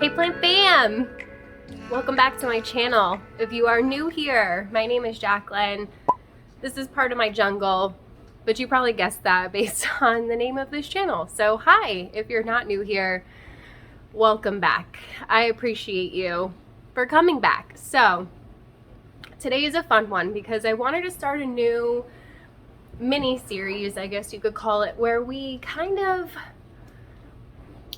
Hey plant fam! Welcome back to my channel. If you are new here, my name is Jacqueline. This is part of my jungle, but you probably guessed that based on the name of this channel. So hi, if you're not new here, welcome back. I appreciate you for coming back. So today is a fun one because I wanted to start a new mini series, I guess you could call it, where we kind of,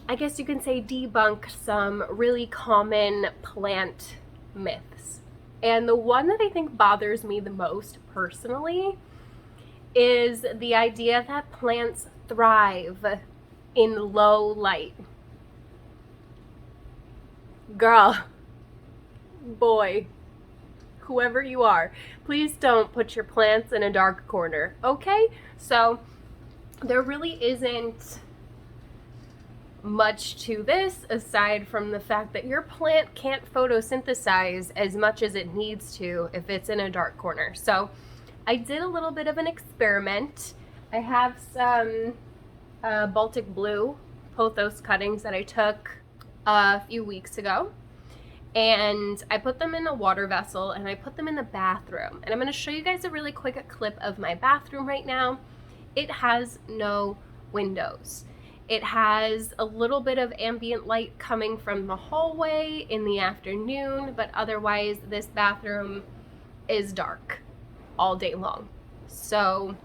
I guess you can say, debunk some really common plant myths. And the one that I think bothers me the most personally is the idea that plants thrive in low light. Girl, boy, whoever you are, please don't put your plants in a dark corner, okay? So there really isn't much to this aside from the fact that your plant can't photosynthesize as much as it needs to if it's in a dark corner. So I did a little bit of an experiment. I have some Baltic blue pothos cuttings that I took a few weeks ago, and I put them in a water vessel and I put them in the bathroom, and I'm going to show you guys a really quick clip of my bathroom right now. It has no windows. It has a little bit of ambient light coming from the hallway in the afternoon, but otherwise this bathroom is dark all day long. So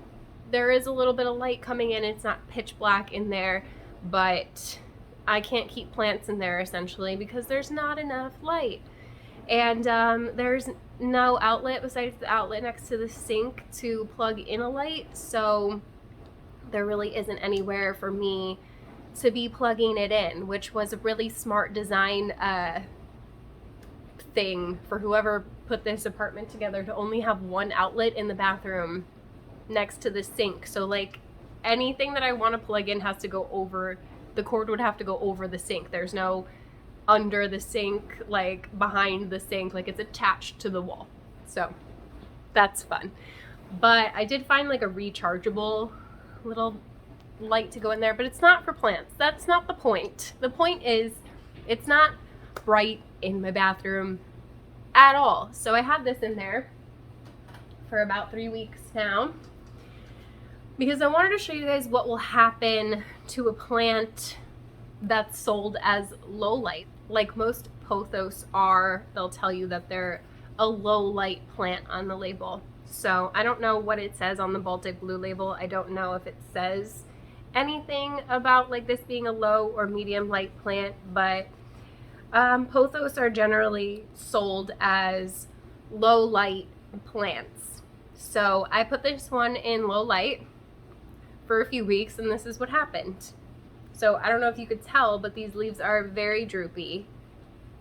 there is a little bit of light coming in. It's not pitch black in there, but I can't keep plants in there essentially because there's not enough light. And there's no outlet besides the outlet next to the sink to plug in a light, so there really isn't anywhere for me to be plugging it in, which was a really smart design thing for whoever put this apartment together, to only have one outlet in the bathroom next to the sink. So like anything that I want to plug in has to go over, the cord would have to go over the sink. There's no under the sink, like behind the sink, like it's attached to the wall. So that's fun. But I did find like a rechargeable little light to go in there, but it's not for plants. That's not the point. The point is it's not bright in my bathroom at all. So I had this in there for about 3 weeks now because I wanted to show you guys what will happen to a plant that's sold as low light. Like most pothos are, they'll tell you that they're a low light plant on the label. So I don't know what it says on the Baltic blue label. I don't know if it says anything about like this being a low or medium light plant, but pothos are generally sold as low light plants. So I put this one in low light for a few weeks, and this is what happened. So I don't know if you could tell, but these leaves are very droopy.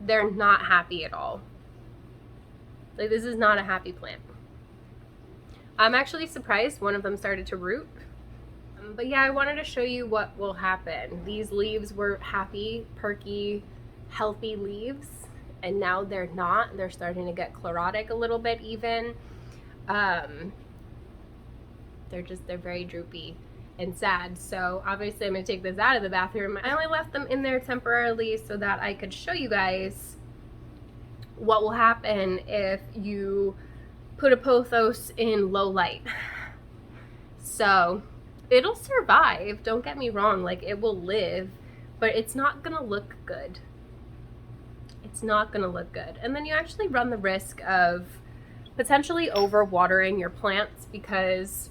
They're not happy at all. Like, this is not a happy plant. I'm actually surprised one of them started to root. But yeah, I wanted to show you what will happen. These leaves were happy, perky, healthy leaves, and now they're not. They're starting to get chlorotic a little bit even. They're very droopy and sad. So obviously I'm gonna take this out of the bathroom. I only left them in there temporarily so that I could show you guys what will happen if you put a pothos in low light. So it'll survive, don't get me wrong, like it will live, but it's not gonna look good. It's not gonna look good. And then you actually run the risk of potentially overwatering your plants, because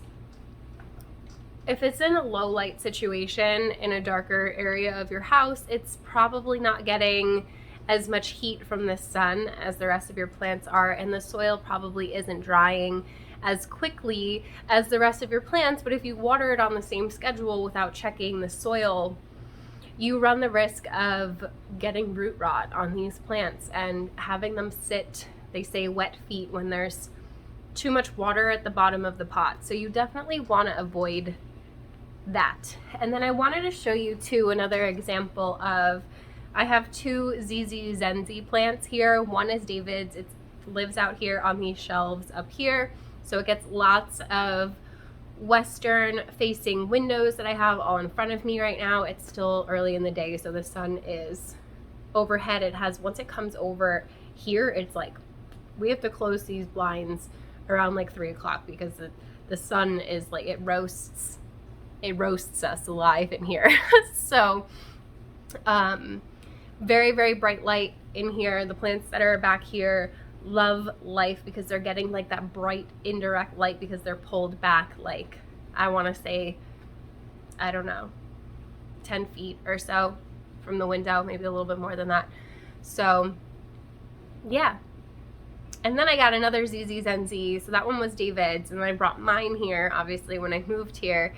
if it's in a low light situation in a darker area of your house, it's probably not getting as much heat from the sun as the rest of your plants are, and the soil probably isn't drying as quickly as the rest of your plants. But if you water it on the same schedule without checking the soil, you run the risk of getting root rot on these plants and having them sit, they say, wet feet when there's too much water at the bottom of the pot. So you definitely want to avoid that. And then I wanted to show you too another example of, I have two ZZ Zenzi plants here. One is David's. It lives out here on these shelves up here. So it gets lots of western facing windows that I have all in front of me right now. It's still early in the day, so the sun is overhead, it has, once it comes over here, it's like we have to close these blinds around like 3 o'clock because the sun is like, it roasts us alive in here. So very, very bright light in here. The plants that are back here love life because they're getting like that bright indirect light because they're pulled back, like, I want to say, I don't know, 10 feet or so from the window, maybe a little bit more than that. So yeah. And then I got another ZZ Zenzi. So that one was David's, and then I brought mine here, obviously, when I moved here,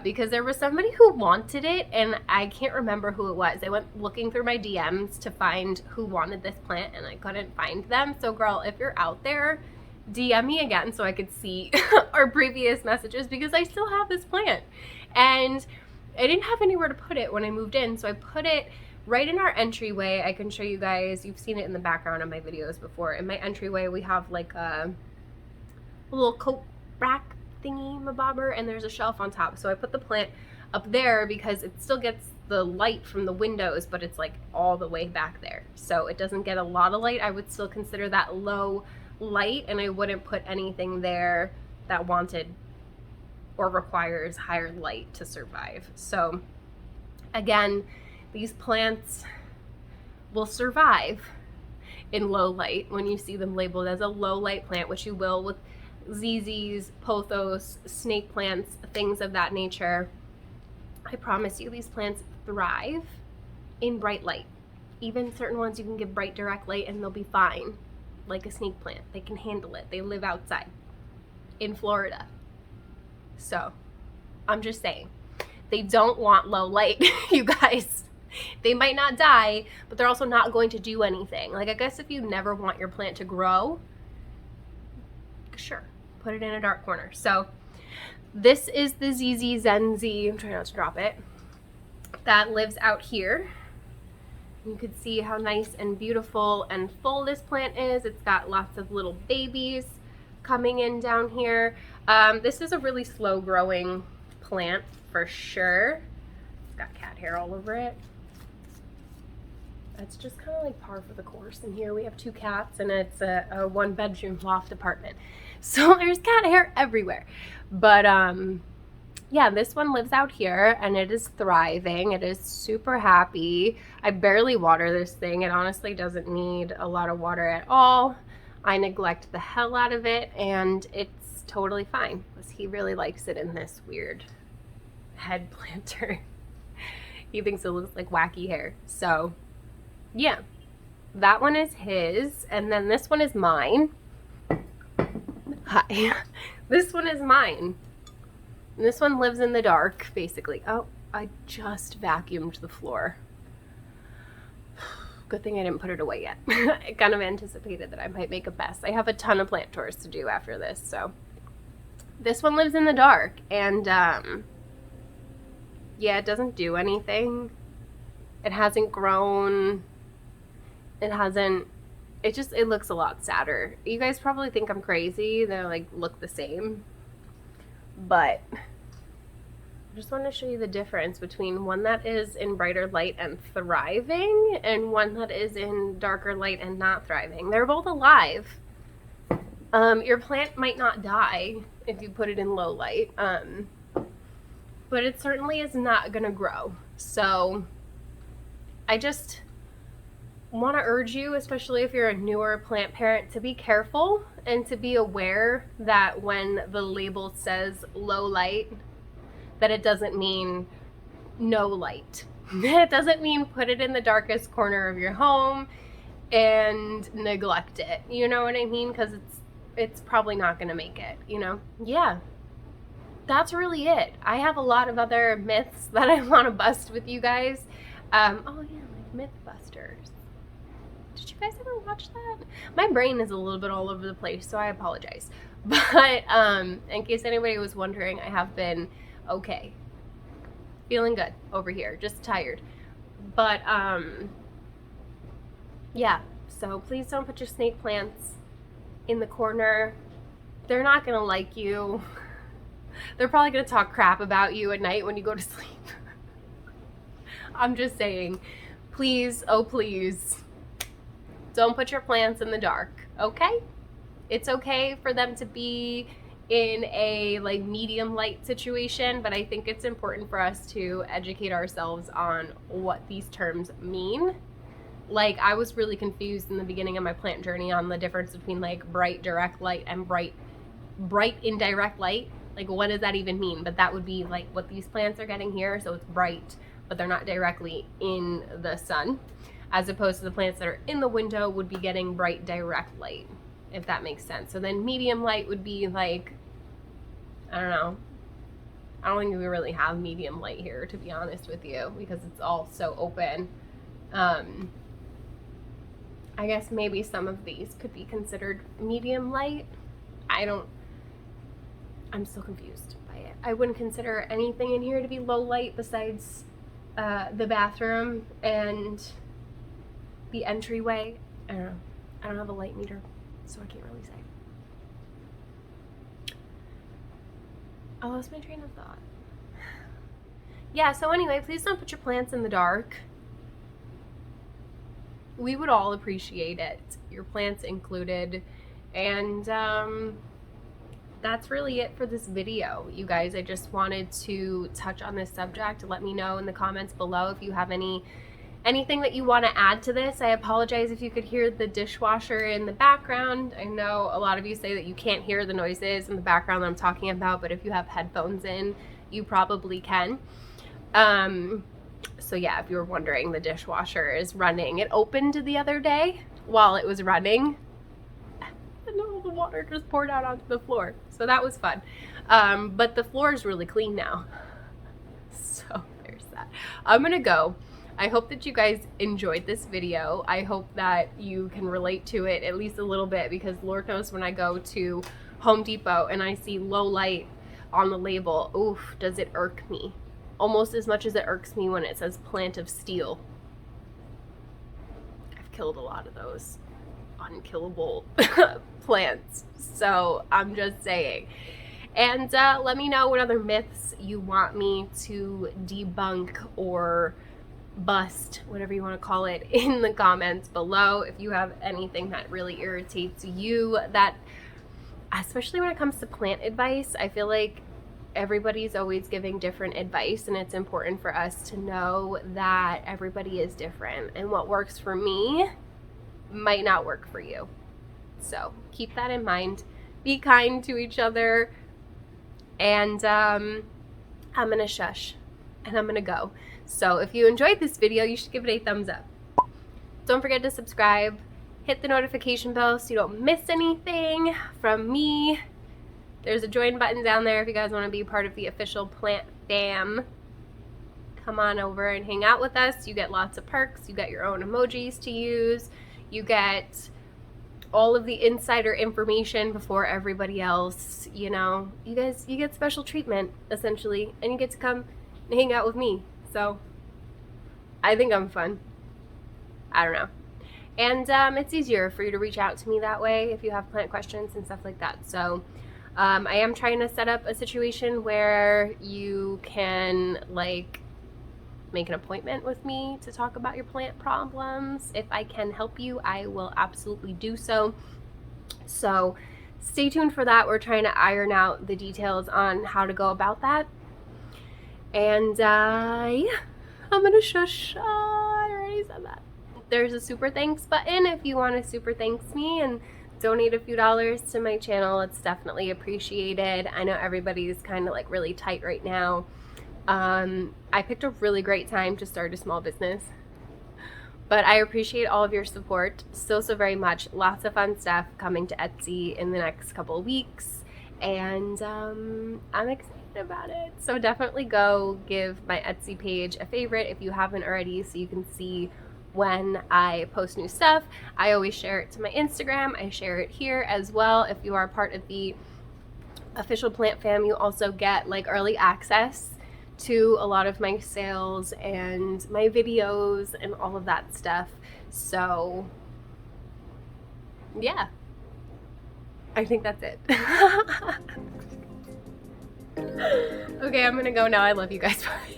because there was somebody who wanted it, and I can't remember who it was. I went looking through my DMs to find who wanted this plant, and I couldn't find them. So girl, if you're out there, DM me again so I could see our previous messages, because I still have this plant. And I didn't have anywhere to put it when I moved in, so I put it right in our entryway. I can show you guys, you've seen it in the background of my videos before. In my entryway, we have like a little coat rack thingy mabobber, and there's a shelf on top. So I put the plant up there because it still gets the light from the windows, but it's like all the way back there. So it doesn't get a lot of light. I would still consider that low light, and I wouldn't put anything there that wanted or requires higher light to survive. So again, these plants will survive in low light when you see them labeled as a low light plant, which you will with ZZs, pothos, snake plants, things of that nature. I promise you, these plants thrive in bright light. Even certain ones you can give bright direct light and they'll be fine. Like a snake plant, they can handle it. They live outside in Florida. So I'm just saying, they don't want low light, you guys. They might not die, but they're also not going to do anything. Like, I guess if you never want your plant to grow, sure, put it in a dark corner. So this is the ZZ Zenzi, I'm trying not to drop it, that lives out here. You can see how nice and beautiful and full this plant is. It's got lots of little babies coming in down here. This is a really slow growing plant for sure. It's got cat hair all over it. That's just kind of like par for the course. And here we have 2 cats, and it's a 1-bedroom loft apartment. So there's cat hair everywhere. But yeah, this one lives out here and it is thriving. It is super happy. I barely water this thing. It honestly doesn't need a lot of water at all. I neglect the hell out of it, and it's totally fine because he really likes it in this weird head planter. He thinks it looks like wacky hair. So yeah, that one is his, and then this one is mine. Hi. This one is mine. And this one lives in the dark, basically. Oh, I just vacuumed the floor. Good thing I didn't put it away yet. I kind of anticipated that I might make a mess. I have a ton of plant tours to do after this, so. This one lives in the dark, and yeah, it doesn't do anything. It hasn't grown. It looks a lot sadder. You guys probably think I'm crazy. They like look the same. But I just want to show you the difference between one that is in brighter light and thriving and one that is in darker light and not thriving. They're both alive. Your plant might not die if you put it in low light, but it certainly is not going to grow. So I just want to urge you, especially if you're a newer plant parent, to be careful and to be aware that when the label says low light, that it doesn't mean no light. It doesn't mean put it in the darkest corner of your home and neglect it. You know what I mean? Because it's probably not going to make it, you know? Yeah. That's really it. I have a lot of other myths that I want to bust with you guys. Oh yeah, like Mythbusters. Did you guys ever watch that? My brain is a little bit all over the place, so I apologize. But in case anybody was wondering, I have been okay. Feeling good over here, just tired. But yeah, so please don't put your snake plants in the corner. They're not gonna like you. They're probably gonna talk crap about you at night when you go to sleep. I'm just saying, please, oh please, don't put your plants in the dark, okay? It's okay for them to be in a like medium light situation, but I think it's important for us to educate ourselves on what these terms mean. Like, I was really confused in the beginning of my plant journey on the difference between like bright direct light and bright indirect light. Like, what does that even mean? But that would be like what these plants are getting here. So it's bright, but they're not directly in the sun, as opposed to the plants that are in the window would be getting bright direct light, if that makes sense. So then medium light would be like, I don't know. I don't think we really have medium light here, to be honest with you, because it's all so open. I guess maybe some of these could be considered medium light. I'm still confused by it. I wouldn't consider anything in here to be low light besides the bathroom and the entryway. I don't know. I don't have a light meter, so I can't really say. I lost my train of thought. Yeah, so anyway, please don't put your plants in the dark. We would all appreciate it, your plants included. And that's really it for this video, you guys. I just wanted to touch on this subject. Let me know in the comments below if you have anything that you want to add to this. I apologize if you could hear the dishwasher in the background. I know a lot of you say that you can't hear the noises in the background that I'm talking about, but if you have headphones in, you probably can. So yeah, if you were wondering, the dishwasher is running. It opened the other day while it was running, and all the water just poured out onto the floor. So that was fun. But the floor is really clean now. So there's that. I'm gonna go. I hope that you guys enjoyed this video. I hope that you can relate to it at least a little bit, because Lord knows when I go to Home Depot and I see low light on the label, oof, does it irk me. Almost as much as it irks me when it says plant of steel. I've killed a lot of those unkillable plants, so I'm just saying. And let me know what other myths you want me to debunk or bust, whatever you want to call it, in the comments below. If you have anything that really irritates you, that especially when it comes to plant advice, I feel like everybody's always giving different advice, and it's important for us to know that everybody is different, and what works for me might not work for you. So keep that in mind. Be kind to each other. And I'm gonna shush and I'm gonna go. So if you enjoyed this video, you should give it a thumbs up. Don't forget to subscribe, hit the notification bell so you don't miss anything from me. There's a join button down there if you guys want to be part of the official plant fam. Come on over and hang out with us. You get lots of perks. You get your own emojis to use. You get all of the insider information before everybody else. You know, you get special treatment essentially, and you get to come and hang out with me. So I think I'm fun. I don't know. And it's easier for you to reach out to me that way if you have plant questions and stuff like that. So I am trying to set up a situation where you can like make an appointment with me to talk about your plant problems. If I can help you, I will absolutely do so. So stay tuned for that. We're trying to iron out the details on how to go about that. And yeah, I'm gonna shush. I already said that. There's a super thanks button if you want to super thanks me and donate a few dollars to my channel. It's definitely appreciated. I know everybody's kind of like really tight right now. I picked a really great time to start a small business, but I appreciate all of your support so very much. Lots of fun stuff coming to Etsy in the next couple of weeks, and I'm excited about it. So definitely go give my Etsy page a favorite if you haven't already, so you can see when I post new stuff. I always share it to my Instagram. I share it here as well. If you are part of the official plant fam, you also get like early access to a lot of my sales and my videos and all of that stuff. So yeah, I think that's it. Okay, I'm gonna go now. I love you guys. Bye.